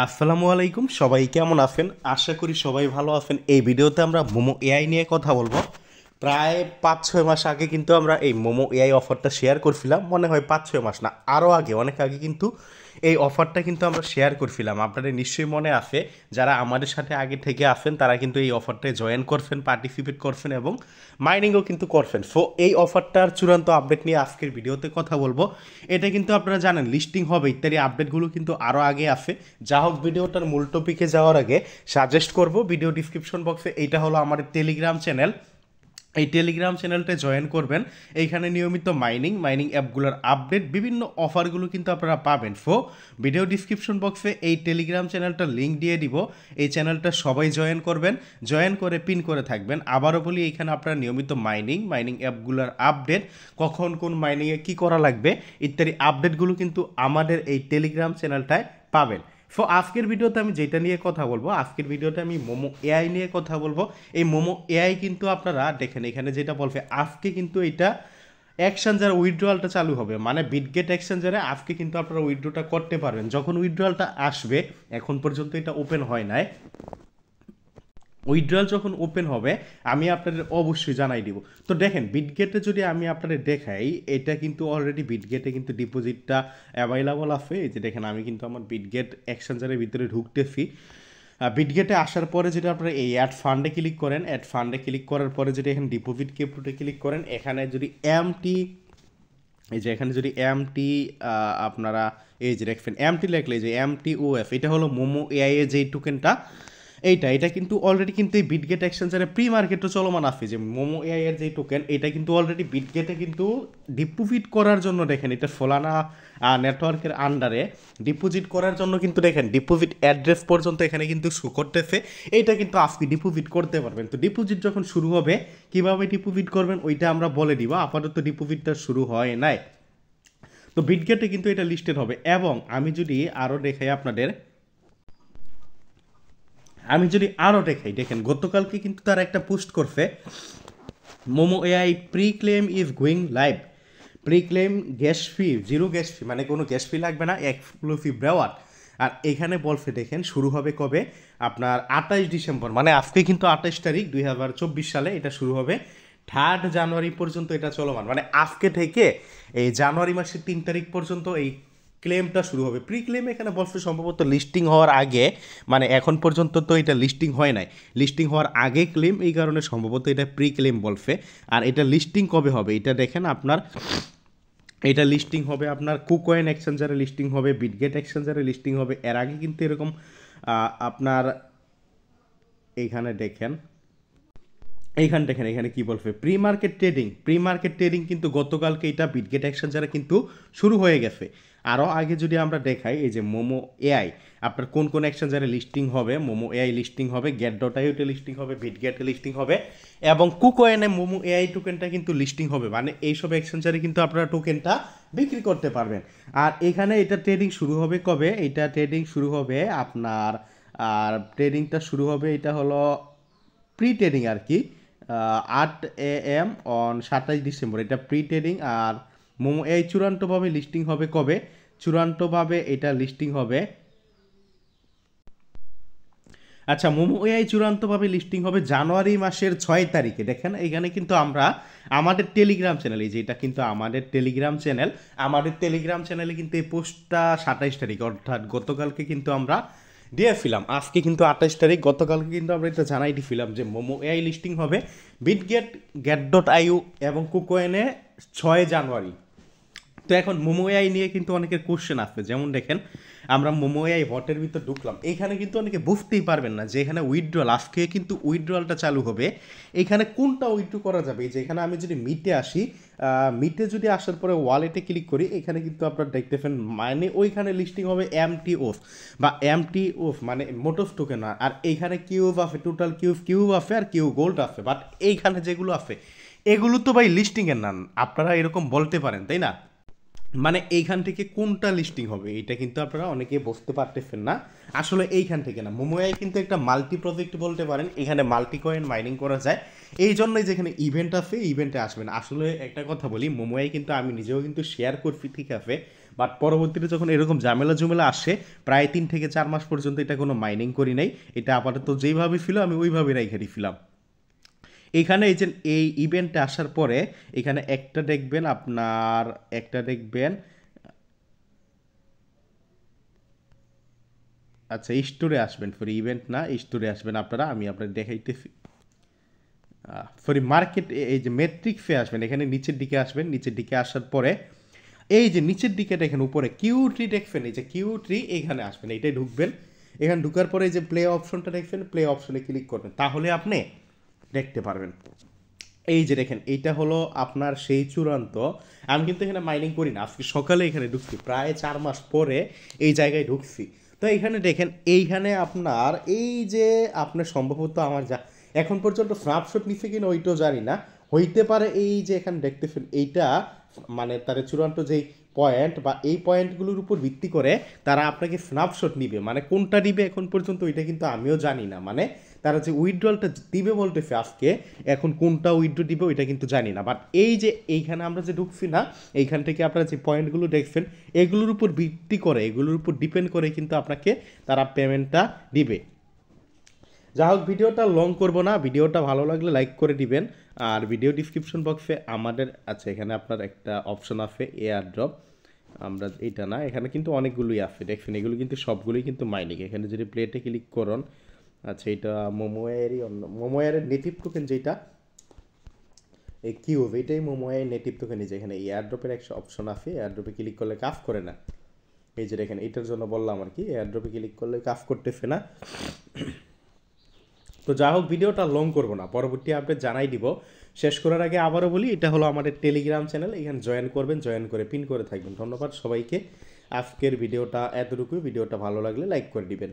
আসসালামু আলাইকুম, সবাই কেমন আছেন? আশা করি সবাই ভালো আছেন। এই ভিডিওতে আমরা মোমো এআই নিয়ে কথা বলবো। প্রায় 5-6 মাস আগে কিন্তু আমরা এই মোমো এআই অফারটা শেয়ার করছিলাম, মনে হয় 5-6 মাস না, আরও আগে, অনেক আগে কিন্তু এই অফারটা কিন্তু আমরা শেয়ার করছিলাম। আপনাদের নিশ্চয়ই মনে আছে, যারা আমাদের সাথে আগে থেকে আছেন তারা কিন্তু এই অফারটায় জয়েন করছেন, পার্টিসিপেট করছেন এবং মাইনিংও কিন্তু করছেন। সো এই অফারটার চূড়ান্ত আপডেট নিয়ে আজকের ভিডিওতে কথা বলবো। এটা কিন্তু আপনারা জানেন লিস্টিং হবে ইত্যাদি আপডেটগুলো কিন্তু আরও আগে আছে। যা হোক, ভিডিওটার মূল টপিকে যাওয়ার আগে সাজেস্ট করব, ভিডিও ডিসক্রিপশন বক্সে এইটা হলো আমাদের টেলিগ্রাম চ্যানেল। এই টেলিগ্রাম চ্যানেলটা জয়েন করবেন। এইখানে নিয়মিত মাইনিং অ্যাপগুলোর আপডেট, বিভিন্ন অফারগুলো কিন্তু আপনারা পাবেন। সো ভিডিও ডিসক্রিপশন বক্সে এই টেলিগ্রাম চ্যানেলটার লিঙ্ক দিয়ে দিব। এই চ্যানেলটা সবাই জয়েন করবেন, জয়েন করে পিন করে থাকবেন। আবারও বলি, এইখানে আপনারা নিয়মিত মাইনিং অ্যাপগুলোর আপডেট, কখন কোন মাইনিংয়ে কী করা লাগবে ইত্যাদি আপডেটগুলো কিন্তু আমাদের এই টেলিগ্রাম চ্যানেলটায় পাবেন। সো আজকের ভিডিওতে আমি যেটা নিয়ে কথা বলবো, আজকের ভিডিওতে আমি মোমো এআই নিয়ে কথা বলবো। এই মোমো এআই কিন্তু আপনারা দেখেন এখানে যেটা বলবে, আজকে কিন্তু এটা এক্সচেঞ্জার উইথড্রয়ালটা চালু হবে, মানে বিটগেট এক্সচেঞ্জারে আজকে কিন্তু আপনারা উইথড্রটা করতে পারবেন। যখন উইথড্রয়ালটা আসবে, এখন পর্যন্ত এটা ওপেন হয় নাই, উইথড্রয়াল যখন ওপেন হবে আমি আপনাদের অবশ্যই জানাই দিব। তো দেখেন, বিটগেটে যদি আমি আপনাদের দেখাই, এটা কিন্তু অলরেডি বিটগেটে কিন্তু ডিপোজিটটা অ্যাভেলেবল আছে। এই যে দেখেন, আমি কিন্তু আমার বিটগেট এক্সচেঞ্জারের ভিতরে ঢুকতেছি। বিটগেটে আসার পরে যেটা আপনারা এই অ্যাড ফান্ডে ক্লিক করেন, অ্যাড ফান্ডে ক্লিক করার পরে যদি এখানে ডিপোজিট কেপ্রুটে ক্লিক করেন, এখানে যদি এমটি, এই যে এখানে যদি এমটি আপনারা এই যে দেখবেন এমটি লেখলে, যে MTOF, এটা হলো মোমো এআই এর যেই টোকেনটা, এটা কিন্তু অলরেডি কিন্তু এই বিটগেট এক্সচেঞ্জারে প্রি মার্কেটও চলমান আছে। যে মোমো এআই এর যে টোকেন, এটা কিন্তু অলরেডি বিটগেটে কিন্তু ডিপোজিট করার জন্য, দেখেন এটা সোলানা নেটওয়ার্কের আন্ডারে ডিপোজিট করার জন্য কিন্তু দেখেন ডিপোজিট অ্যাড্রেস পর্যন্ত এখানে কিন্তু শো করতেছে। এইটা কিন্তু আজকে ডিপোজিট করতে পারবেন। তো ডিপোজিট যখন শুরু হবে, কিভাবে ডিপোজিট করবেন ওইটা আমরা বলে দিব। আপাতত ডিপোজিটটা শুরু হয় নাই। তো বিটগেটে কিন্তু এটা লিস্টেড হবে। এবং আমি যদি আরও দেখাই আপনাদের, দেখেন গতকালকে কিন্তু তারা একটা পোস্ট করছে, momo AI pre claim is going live, pre claim gas fee, zero gas ফি, মানে কোনো গ্যাস ফি লাগবে না, এক্সক্লুসিভ রেওয়ার্ড। আর এখানে বলছে দেখেন শুরু হবে কবে, আপনার 28 ডিসেম্বর, মানে আজকে কিন্তু 28 তারিখ 2024 সালে এটা শুরু হবে। 3 জানুয়ারি পর্যন্ত এটা চলমান, মানে আজকে থেকে এই জানুয়ারি মাসের 3 তারিখ পর্যন্ত এই ক্লেমটা শুরু হবে। প্রি ক্লেম এখানে বলছে সম্ভবত লিস্টিং হওয়ার আগে, মানে এখন পর্যন্ত তো এটা লিস্টিং হয় নাই, লিস্টিং হওয়ার আগে ক্লেম, এই কারণে সম্ভবত এটা প্রি ক্লেম বলছে। আর এটা লিস্টিং কবে হবে এটা দেখেন আপনার, এটা লিস্টিং হবে আপনার কুকয়েন এক্সচেঞ্জারে লিস্টিং হবে, বিটগেট এক্সচেঞ্জারে লিস্টিং হবে। এর আগে কিন্তু এরকম আপনার এইখানে দেখেন, এখানে কি বলবে, প্রি মার্কেট ট্রেডিং কিন্তু গতকালকে এটা বিটগেট এক্সচেঞ্জারে কিন্তু শুরু হয়ে গেছে। আরও আগে যদি আমরা দেখাই, এই যে মোমো এআই আপনার কোন কোন এক্সচেঞ্জারে লিস্টিং হবে, মোমো এআই লিস্টিং হবে, get.io-তে লিস্টিং হবে, বিটগেটে লিস্টিং হবে এবং কুকয়েনে মোমো এআই টোকেনটা কিন্তু লিস্টিং হবে। মানে এইসব এক্সচেঞ্জারে কিন্তু আপনারা টোকেনটা বিক্রি করতে পারবেন। আর এখানে এটা ট্রেডিং শুরু হবে কবে, এটা ট্রেডিং শুরু হবে আপনার, আর ট্রেডিংটা শুরু হবে, এটা হলো প্রি ট্রেডিং আর কি, 8 AM অন 27 ডিসেম্বর, এটা প্রি ট্রেডিং। আর মোমো এই চূড়ান্তভাবে লিস্টিং হবে কবে, চূড়ান্তভাবে এটা লিস্টিং হবে, আচ্ছা মোমো এআই চূড়ান্তভাবে লিস্টিং হবে জানুয়ারি মাসের 6 তারিখে। দেখেন এখানে কিন্তু আমরা আমাদের টেলিগ্রাম চ্যানেলে, যেটা কিন্তু আমাদের টেলিগ্রাম চ্যানেলে কিন্তু এই পোস্টটা 27 তারিখ, অর্থাৎ গতকালকে কিন্তু আমরা দিয়েছিলাম। আজকে কিন্তু 28 তারিখ, গতকালকে কিন্তু আমরা এটা জানাই দিয়েছিলাম যে মোমো এআই লিস্টিং হবে get.io এবং কুকয়েনে 6 জানুয়ারি। তো এখন মোমো এআই নিয়ে কিন্তু অনেকের কোশ্চেন আসছে, যেমন দেখেন আমরা মোমো এআই বটের ভিতর ঢুকলাম, এইখানে কিন্তু অনেকে বুঝতেই পারবেন না যে এখানে উইথড্রল, আজকে কিন্তু উইথড্রলটা চালু হবে। এইখানে কোনটা উইথড্র করা যাবে, এই যে এখানে আমি যদি মিটে আসি, মিটে যদি আসার পরে ওয়ালেটে ক্লিক করি, এখানে কিন্তু আপনারা দেখতেছেন মানে ওইখানে লিস্টিং হবে MTOF মানে মোটফ টোকেন। আর এইখানে কিউব আছে, টোটাল কিউব আছে আর কিউ গোল্ড আছে। বাট এইখানে যেগুলো আছে এগুলো তো ভাই লিস্টিংয়ের না, আপনারা এরকম বলতে পারেন তাই না? মানে এইখান থেকে কোনটা লিস্টিং হবে এটা কিন্তু আপনারা অনেকে বুঝতে পারতেছেন না। আসলে এইখান থেকে না, মোমোয়াই কিন্তু একটা মাল্টি প্রজেক্ট বলতে পারেন, এখানে মাল্টি কয়েন মাইনিং করা যায়। এই জন্যই যেখানে ইভেন্ট আছে ইভেন্টে আসবেন। আসলে একটা কথা বলি, মোমোয়াই কিন্তু আমি নিজেও কিন্তু শেয়ার করছি, ঠিক আছে, বাট পরবর্তীতে যখন এরকম ঝামেলা ঝুমেলা আসে প্রায় 3 থেকে 4 মাস পর্যন্ত এটা কোনো মাইনিং করি নাই, এটা আপাতত যেইভাবে ছিল আমি ওইভাবে রেখে দিছিলাম। এইখানে এই যে এই ইভেন্টে আসার পরে এখানে একটা দেখবেন আচ্ছা স্টোরে আসবেন, ফর ইভেন্ট না স্টোরে আসবেন আপনারা, আমি আপনার দেখাইতেছি। সরি মার্কেট, এই যে মেট্রিক ফে আসবেন, এখানে নিচের দিকে আসবেন, নিচের দিকে আসার পরে এই যে নিচের দিকে দেখেন উপরে কিউ ট্রি দেখবেন, এই যে কিউ ট্রি এইখানে আসবেন, এইটাই ঢুকবেন। এখানে ঢুকার পরে এই যে প্লে অপশনটা দেখবেন, প্লে অপশনে ক্লিক করবেন, তাহলে আপনি দেখতে পারবেন। এই যে দেখেন এইটা হলো আপনার সেই চূড়ান্ত। আমি কিন্তু এখানে মাইনিং করি না, আজকে সকালে এখানে ঢুকছি, প্রায় 4 মাস পরে এই জায়গায় ঢুকছি। তো এইখানে দেখেন এইখানে আপনার এই যে আপনার সম্ভবত আমার যা এখন পর্যন্ত স্ন্যাপশট নিচ্ছে কিনা ওইটাও জানি না, হইতে পারে এই যে এখানে দেখতেছেন এইটা মানে তার চূড়ান্ত যেই পয়েন্ট বা এই পয়েন্টগুলোর উপর ভিত্তি করে তারা আপনাকে স্ন্যাপশট নিবে, মানে কোনটা নিবে এখন পর্যন্ত ওইটা কিন্তু আমিও জানি না, মানে তারা যে উইথড্রলটা দিবে বলতেছে আজকে, এখন কোনটা উইথড্র দিবে ওইটা কিন্তু জানি না। বাট এই যে এইখানে আমরা যে ঢুকছি না, এইখান থেকে আপনারা যে পয়েন্টগুলো দেখছেন এগুলোর উপর ভিত্তি করে, এগুলোর উপর ডিপেন্ড করে কিন্তু আপনাকে তারা পেমেন্টটা দিবে। যা হোক ভিডিওটা লং করব না, ভিডিওটা ভালো লাগলে লাইক করে দিবেন। আর ভিডিও ডিসক্রিপশন বক্সে আমাদের আচ্ছা এখানে আপনার একটা অপশন আছে এয়ার ড্রপ, আমরা এটা না, এখানে কিন্তু অনেকগুলোই আছে দেখছেন, এগুলো কিন্তু সবগুলোই কিন্তু মাইনিং। এখানে যদি প্লেটে ক্লিক করুন, আচ্ছা এটা মোমোয়ারেরই অন্য মোমোয়ারের নেটিভ টোকেন যেটা এই কিউব, এটাই মোমোয়ারের নেটিভ টোকেন। এই যে এখানে এয়ার ড্রপের একটা অপশন আছে, এয়ার ড্রপে ক্লিক করলে কাজ করে না, এই যে দেখেন এটার জন্য বললাম আর কি, এয়ার ড্রপে ক্লিক করলে কাজ করতেছে না। তো যা হোক ভিডিওটা লং করব না, পরবর্তী আপডেট জানাই দিব। শেষ করার আগে আবারও বলি এটা হলো আমাদের টেলিগ্রাম চ্যানেল, এখানে জয়েন করবেন, জয়েন করে পিন করে থাকবেন। ধন্যবাদ সবাইকে, আজকের ভিডিওটা এতটুকুই। ভিডিওটা ভালো লাগলে লাইক করে দিবেন।